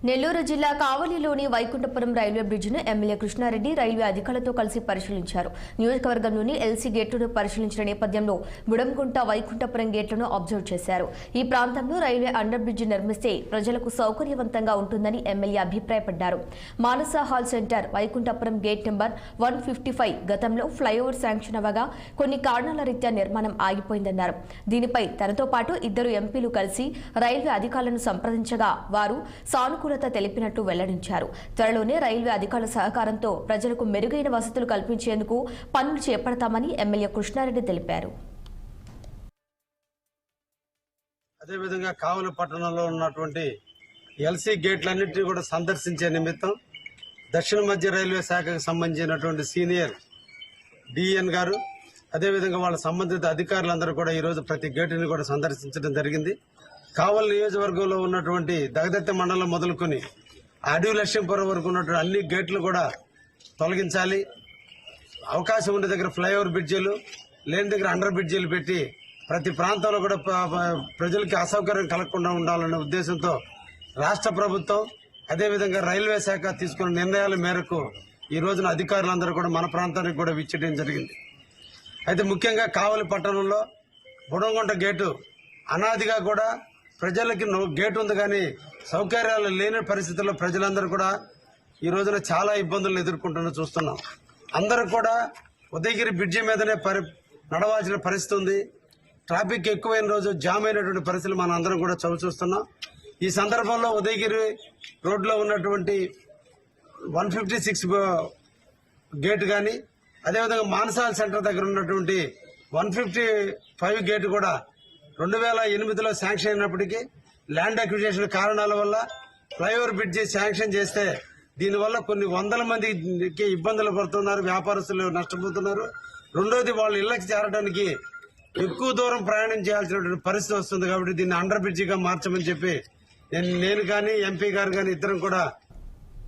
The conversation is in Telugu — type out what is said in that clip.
నెల్లూరు జిల్లా కావలిలోని వైకుంఠపురం రైల్వే బ్రిడ్జిను ఎమ్మెల్యే కృష్ణారెడ్డి రైల్వే అధికారులతో కలిసి పరిశీలించారు. నియోజకవర్గంలోని ఎల్సీ గేట్లను పరిశీలించిన నేపథ్యంలో బుడంగుంట వైకుంఠపురం గేట్లను అబ్జర్వ్ చేశారు. ఈ ప్రాంతంలో రైల్వే అండర్ బ్రిడ్జి నిర్మిస్తే ప్రజలకు సౌకర్యవంతంగా ఉంటుందని ఎమ్మెల్యే అభిప్రాయపడ్డారు. Manasa hall centre Vaikunthapuram gate number 155 గతంలో ఫ్లైఓవర్ శాంక్షన్ అవ్వగా కొన్ని కారణాల రీత్యా నిర్మాణం ఆగిపోయిందన్నారు. దీనిపై తనతో పాటు ఇద్దరు ఎంపీలు కలిసి రైల్వే అధికారులను సంప్రదించగా వారు సానుకూలత తెలిపినట్టు వెల్లడించారు. త్వరలోనే రైల్వే అధికారుల సహకారంతో ప్రజలకు మెరుగైన వసతులు కల్పించేందుకు పనులు చేపడతామని ఎమ్మెల్యే కృష్ణారెడ్డి తెలిపారు. అదేవిధంగా కావలి పట్టణంలో ఉన్నటువంటి ఎల్సీ గేట్లన్నింటినీ కూడా సందర్శించే నిమిత్తం దక్షిణ మధ్య రైల్వే శాఖకు సంబంధించినటువంటి సీనియర్ డిఎన్ గారు అదేవిధంగా వాళ్ళ సంబంధిత అధికారులందరూ కూడా ఈరోజు ప్రతి గేటుని కూడా సందర్శించడం జరిగింది. కావలి నియోజకవర్గంలో ఉన్నటువంటి దగదత్తి మండలం మొదలుకొని అడవి లక్ష్మీపురం వరకు ఉన్నటువంటి అన్ని గేట్లు కూడా తొలగించాలి. అవకాశం ఉండే దగ్గర ఫ్లైఓవర్ బ్రిడ్జీలు, లేని దగ్గర అండర్ బ్రిడ్జీలు పెట్టి ప్రతి ప్రాంతంలో కూడా ప్రజలకి అసౌకర్యం కలగకుండా ఉండాలనే ఉద్దేశంతో రాష్ట్ర ప్రభుత్వం అదేవిధంగా రైల్వే శాఖ తీసుకున్న నిర్ణయాల మేరకు ఈ రోజున అధికారులందరూ కూడా మన ప్రాంతానికి కూడా విచ్చేయడం జరిగింది. అయితే ముఖ్యంగా కావలి పట్టణంలో బుడంగుంట గేటు అనాదిగా కూడా ప్రజలకి గేటు ఉంది కానీ సౌకర్యాలు లేని పరిస్థితుల్లో ప్రజలందరూ కూడా ఈ రోజున చాలా ఇబ్బందులు ఎదుర్కొంటున్న చూస్తున్నాం. అందరూ కూడా ఉదయగిరి బ్రిడ్జి మీదనే నడవాల్సిన పరిస్థితి ఉంది. ట్రాఫిక్ ఎక్కువైన రోజు జామ్ అయినటువంటి పరిస్థితులు మనం అందరం కూడా చూస్తున్నాం. ఈ సందర్భంలో ఉదయగిరి రోడ్లో ఉన్నటువంటి 156 గేటు కానీ అదేవిధంగా మానసాల సెంటర్ దగ్గర ఉన్నటువంటి 155 గేటు కూడా 2008లో శాంక్షన్ అయినప్పటికీ ల్యాండ్ అక్విజిషన్ కారణాల వల్ల ఫ్లైఓవర్ బ్రిడ్జి శాంక్షన్ చేస్తే దీనివల్ల కొన్ని వందల మందికి ఇబ్బందులు పడుతున్నారు, వ్యాపారస్తులు నష్టపోతున్నారు. రెండోది వాళ్ళ ఇళ్లకు చేరడానికి ఎక్కువ దూరం ప్రయాణం చేయాల్సినటువంటి పరిస్థితి వస్తుంది. కాబట్టి దీన్ని అండర్ బ్రిడ్జిగా మార్చమని చెప్పి నేను కానీ ఎంపీ గారు కానీ ఇద్దరం కూడా